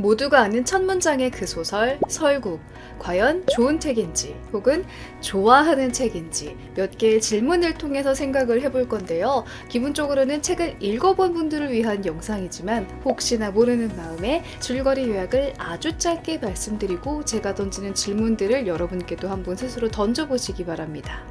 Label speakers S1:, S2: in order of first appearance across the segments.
S1: 모두가 아는 첫 문장의 그 소설, 설국, 과연 좋은 책인지 혹은 좋아하는 책인지 몇 개의 질문을 통해서 생각을 해볼 건데요. 기본적으로는 책을 읽어본 분들을 위한 영상이지만 혹시나 모르는 마음에 줄거리 요약을 아주 짧게 말씀드리고 제가 던지는 질문들을 여러분께도 한번 스스로 던져보시기 바랍니다.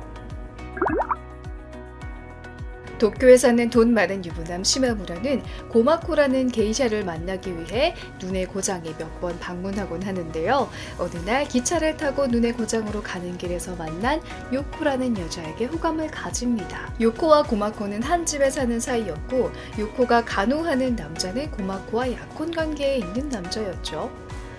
S1: 도쿄에 사는 돈 많은 유부남 시마무라는 고마코라는 게이샤를 만나기 위해 눈의 고장에 몇 번 방문하곤 하는데요. 어느 날 기차를 타고 눈의 고장으로 가는 길에서 만난 요코라는 여자에게 호감을 가집니다. 요코와 고마코는 한 집에 사는 사이였고 요코가 간호하는 남자는 고마코와 약혼 관계에 있는 남자였죠.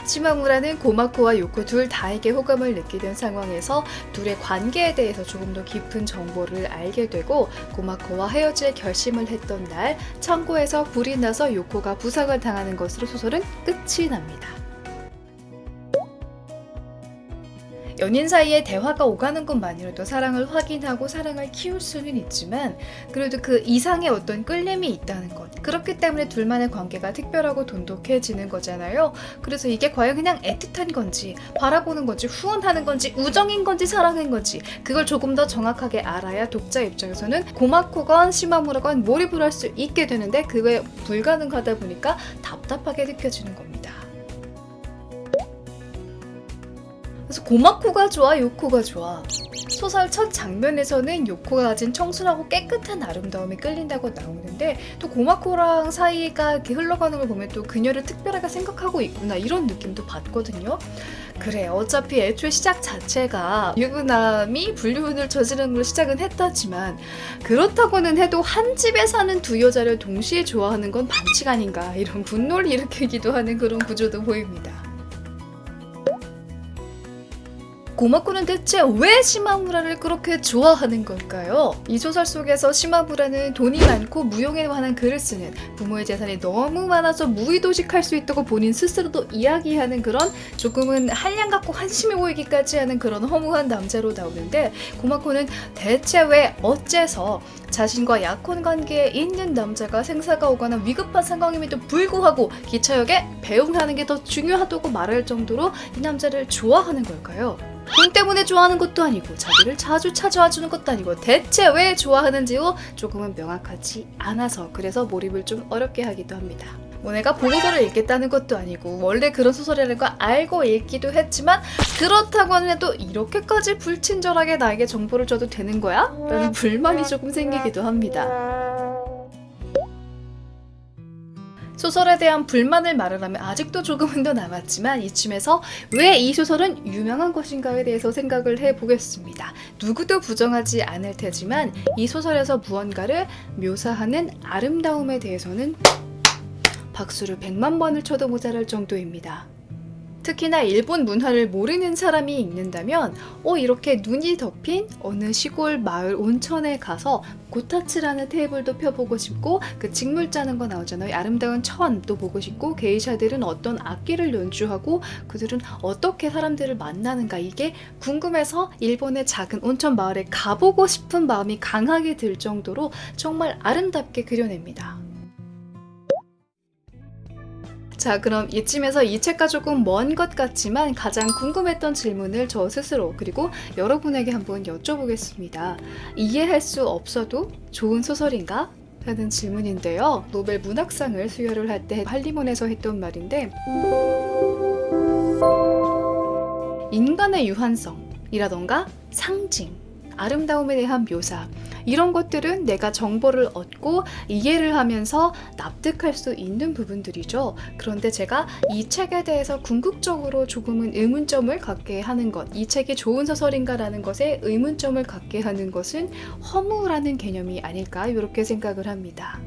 S1: 시마무라는 고마코와 요코 둘 다에게 호감을 느끼는 상황에서 둘의 관계에 대해서 조금 더 깊은 정보를 알게 되고 고마코와 헤어질 결심을 했던 날 창고에서 불이 나서 요코가 부상을 당하는 것으로 소설은 끝이 납니다. 연인 사이에 대화가 오가는 것만으로도 사랑을 확인하고 사랑을 키울 수는 있지만 그래도 그 이상의 어떤 끌림이 있다는 것, 그렇기 때문에 둘만의 관계가 특별하고 돈독해지는 거잖아요. 그래서 이게 과연 그냥 애틋한 건지 바라보는 건지 후원하는 건지 우정인 건지 사랑인 건지 그걸 조금 더 정확하게 알아야 독자 입장에서는 고마코건 시마무라건 몰입을 할 수 있게 되는데 그게 불가능하다 보니까 답답하게 느껴지는 겁니다. 그래서 고마코가 좋아, 요코가 좋아. 소설 첫 장면에서는 요코가 가진 청순하고 깨끗한 아름다움이 끌린다고 나오는데 또 고마코랑 사이가 이렇게 흘러가는 걸 보면 또 그녀를 특별하게 생각하고 있구나 이런 느낌도 받거든요. 그래, 어차피 애초에 시작 자체가 유부남이 불륜을 저지르는 걸로 시작은 했다지만 그렇다고는 해도 한 집에 사는 두 여자를 동시에 좋아하는 건 반칙 아닌가 이런 분노를 일으키기도 하는 그런 구조도 보입니다. 고마코는 대체 왜 시마무라를 그렇게 좋아하는 걸까요? 이 소설 속에서 시마무라는 돈이 많고 무용에 관한 글을 쓰는 부모의 재산이 너무 많아서 무의도식할 수 있다고 본인 스스로도 이야기하는 그런 조금은 한량 갖고 한심해 보이기까지 하는 그런 허무한 남자로 나오는데 고마코는 대체 왜 어째서 자신과 약혼 관계에 있는 남자가 생사가 오거나 위급한 상황임에도 불구하고 기차역에 배웅하는 게 더 중요하다고 말할 정도로 이 남자를 좋아하는 걸까요? 돈 때문에 좋아하는 것도 아니고 자기를 자주 찾아와 주는 것도 아니고 대체 왜 좋아하는지요? 조금은 명확하지 않아서 그래서 몰입을 좀 어렵게 하기도 합니다. 뭐 내가 보고서를 읽겠다는 것도 아니고 원래 그런 소설이라는 거 알고 읽기도 했지만 그렇다고는 해도 이렇게까지 불친절하게 나에게 정보를 줘도 되는 거야? 라는 불만이 조금 생기기도 합니다. 소설에 대한 불만을 말하려면 아직도 조금은 더 남았지만 이쯤에서 왜 이 소설은 유명한 것인가에 대해서 생각을 해보겠습니다. 누구도 부정하지 않을 테지만 이 소설에서 무언가를 묘사하는 아름다움에 대해서는 박수를 100만 번을 쳐도 모자랄 정도입니다. 특히나 일본 문화를 모르는 사람이 읽는다면 이렇게 눈이 덮인 어느 시골 마을 온천에 가서 고타츠라는 테이블도 펴보고 싶고 그 직물 짜는 거 나오잖아요. 아름다운 천도 보고 싶고 게이샤들은 어떤 악기를 연주하고 그들은 어떻게 사람들을 만나는가 이게 궁금해서 일본의 작은 온천 마을에 가보고 싶은 마음이 강하게 들 정도로 정말 아름답게 그려냅니다. 자, 그럼 이쯤에서 이 책과 조금 먼 것 같지만 가장 궁금했던 질문을 저 스스로 그리고 여러분에게 한번 여쭤보겠습니다. 이해할 수 없어도 좋은 소설인가? 하는 질문인데요. 노벨 문학상을 수여를 할 때 한림원에서 했던 말인데 인간의 유한성이라던가 상징, 아름다움에 대한 묘사 이런 것들은 내가 정보를 얻고 이해를 하면서 납득할 수 있는 부분들이죠. 그런데 제가 이 책에 대해서 궁극적으로 조금은 의문점을 갖게 하는 것, 이 책이 좋은 소설인가라는 것에 의문점을 갖게 하는 것은 허무라는 개념이 아닐까 이렇게 생각을 합니다.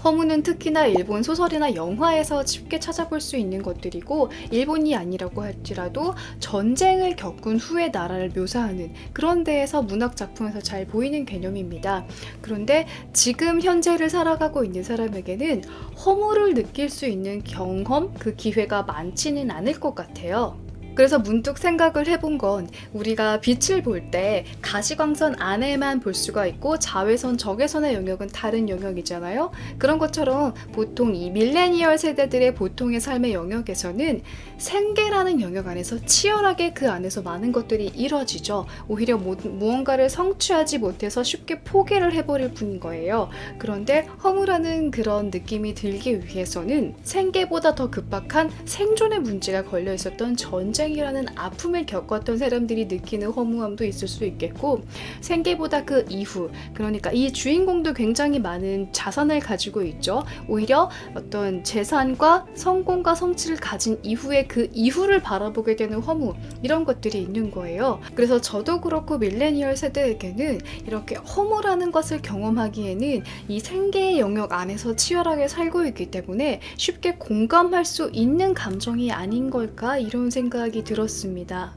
S1: 허무는 특히나 일본 소설이나 영화에서 쉽게 찾아볼 수 있는 것들이고 일본이 아니라고 할지라도 전쟁을 겪은 후의 나라를 묘사하는 그런 데에서 문학 작품에서 잘 보이는 개념입니다. 그런데 지금 현재를 살아가고 있는 사람에게는 허무를 느낄 수 있는 경험, 그 기회가 많지는 않을 것 같아요. 그래서 문득 생각을 해본 건 우리가 빛을 볼 때 가시광선 안에만 볼 수가 있고 자외선, 적외선의 영역은 다른 영역이잖아요. 그런 것처럼 보통 이 밀레니얼 세대들의 보통의 삶의 영역에서는 생계라는 영역 안에서 치열하게 그 안에서 많은 것들이 이뤄지죠. 오히려 무언가를 성취하지 못해서 쉽게 포기를 해버릴 뿐인 거예요. 그런데 허무라는 그런 느낌이 들기 위해서는 생계보다 더 급박한 생존의 문제가 걸려 있었던 전쟁이라는 아픔을 겪었던 사람들이 느끼는 허무함도 있을 수 있겠고, 생계보다 그 이후, 그러니까 이 주인공도 굉장히 많은 자산을 가지고 있죠. 오히려 어떤 재산과 성공과 성취를 가진 이후에 그 이후를 바라보게 되는 허무, 이런 것들이 있는 거예요. 그래서 저도 그렇고 밀레니얼 세대에게는 이렇게 허무라는 것을 경험하기에는 이 생계의 영역 안에서 치열하게 살고 있기 때문에 쉽게 공감할 수 있는 감정이 아닌 걸까, 이런 생각이 들었습니다.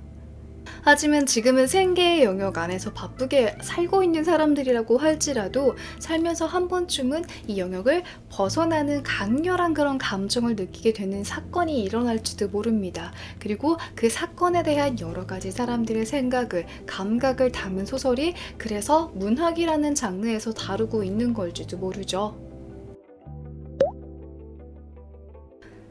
S1: 하지만 지금은 생계의 영역 안에서 바쁘게 살고 있는 사람들이라고 할지라도 살면서 한 번쯤은 이 영역을 벗어나는 강렬한 그런 감정을 느끼게 되는 사건이 일어날지도 모릅니다. 그리고 그 사건에 대한 여러 가지 사람들의 생각을, 감각을 담은 소설이 그래서 문학이라는 장르에서 다루고 있는 걸지도 모르죠.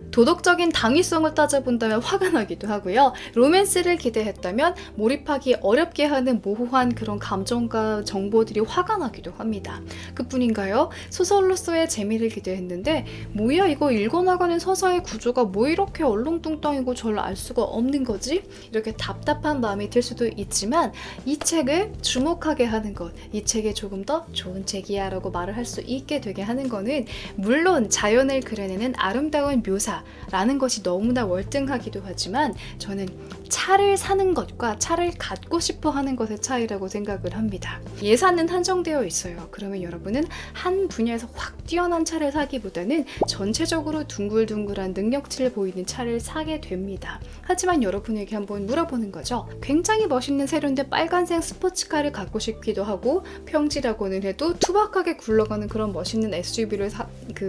S1: 도덕적인 당위성을 따져본다면 화가 나기도 하고요. 로맨스를 기대했다면 몰입하기 어렵게 하는 모호한 그런 감정과 정보들이 화가 나기도 합니다. 그뿐인가요? 소설로서의 재미를 기대했는데 뭐야 이거 읽어나가는 서사의 구조가 뭐 이렇게 얼렁뚱땅이고 절 알 수가 없는 거지? 이렇게 답답한 마음이 들 수도 있지만 이 책을 주목하게 하는 것, 이 책이 조금 더 좋은 책이야 라고 말을 할 수 있게 되게 하는 거는 물론 자연을 그려내는 아름다운 묘사 라는 것이 너무나 월등하기도 하지만 저는 차를 사는 것과 차를 갖고 싶어 하는 것의 차이라고 생각을 합니다. 예산은 한정되어 있어요. 그러면 여러분은 한 분야에서 확 뛰어난 차를 사기보다는 전체적으로 둥글둥글한 능력치를 보이는 차를 사게 됩니다. 하지만 여러분에게 한번 물어보는 거죠. 굉장히 멋있는 세련된 빨간색 스포츠카를 갖고 싶기도 하고 평지라고는 해도 투박하게 굴러가는 그런 멋있는 SUV를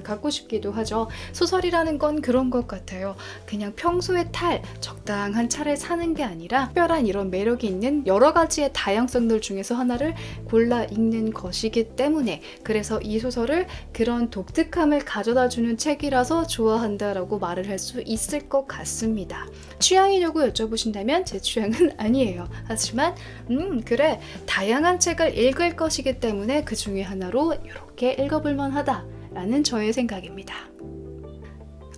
S1: 갖고 싶기도 하죠. 소설이라는 건 그런 것 같아요. 그냥 평소에 탈 적당한 차를 사는 게 아니라 특별한 이런 매력이 있는 여러 가지의 다양성들 중에서 하나를 골라 읽는 것이기 때문에, 그래서 이 소설을 그런 독특함을 가져다주는 책이라서 좋아한다라고 말을 할 수 있을 것 같습니다. 취향이냐고 여쭤보신다면 제 취향은 아니에요. 하지만 그래, 다양한 책을 읽을 것이기 때문에 그 중에 하나로 이렇게 읽어볼만 하다라는 저의 생각입니다.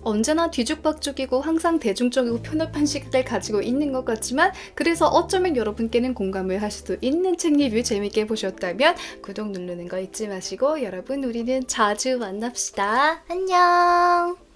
S1: 언제나 뒤죽박죽이고 항상 대중적이고 편협한 시각을 가지고 있는 것 같지만 그래서 어쩌면 여러분께는 공감을 할 수도 있는 책 리뷰 재밌게 보셨다면 구독 누르는 거 잊지 마시고 여러분 우리는 자주 만납시다. 안녕.